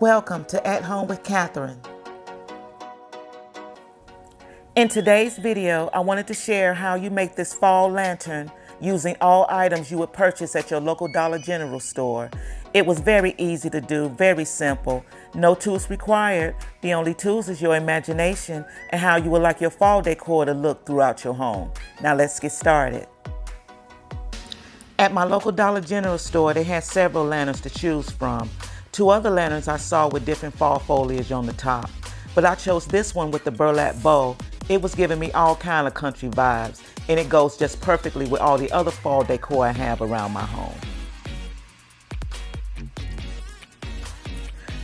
Welcome to At Home with Catherine. In today's video, I wanted to share how you make this fall lantern using all items you would purchase at your local Dollar General store. It was very easy to do, very simple. No tools required. The only tools is your imagination and how you would like your fall decor to look throughout your home. Now let's get started. At my local Dollar General store, they had several lanterns to choose from. Two other lanterns I saw with different fall foliage on the top, but I chose this one with the burlap bow. It was giving me all kind of country vibes, and it goes just perfectly with all the other fall decor I have around my home.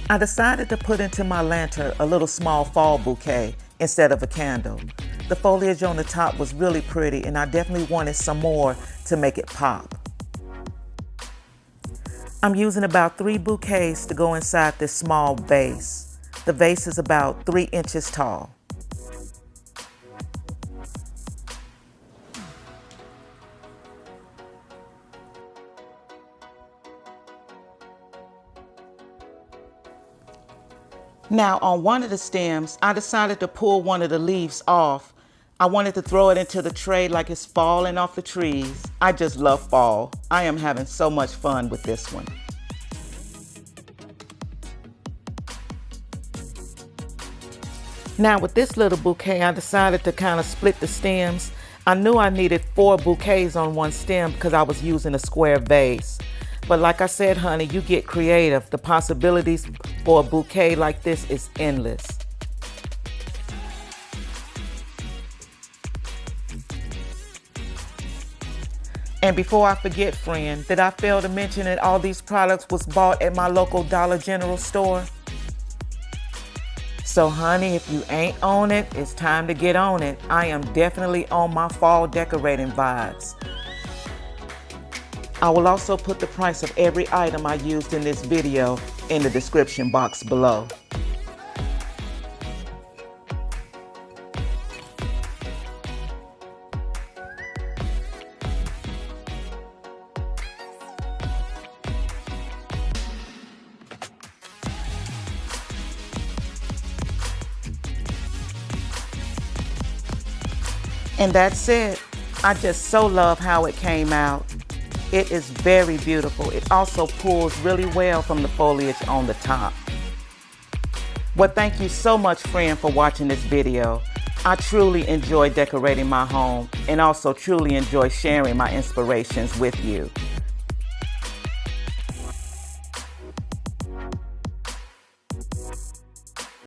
I decided to put into my lantern a little small fall bouquet instead of a candle. The foliage on the top was really pretty, and I definitely wanted some more to make it pop. I'm using about 3 bouquets to go inside this small vase. The vase is about 3 inches tall. Now on one of the stems, I decided to pull one of the leaves off. I wanted to throw it into the tray like it's falling off the trees. I just love fall. I am having so much fun with this one. Now with this little bouquet, I decided to kind of split the stems. I knew I needed 4 bouquets on one stem because I was using a square vase. But like I said, honey, you get creative. The possibilities for a bouquet like this is endless. And before I forget, friend, did I fail to mention that all these products was bought at my local Dollar General store? So honey, if you ain't on it, it's time to get on it. I am definitely on my fall decorating vibes. I will also put the price of every item I used in this video in the description box below. And that's it. I just so love how it came out. It is very beautiful. It also pulls really well from the foliage on the top. Well, thank you so much, friend, for watching this video. I truly enjoy decorating my home and also truly enjoy sharing my inspirations with you.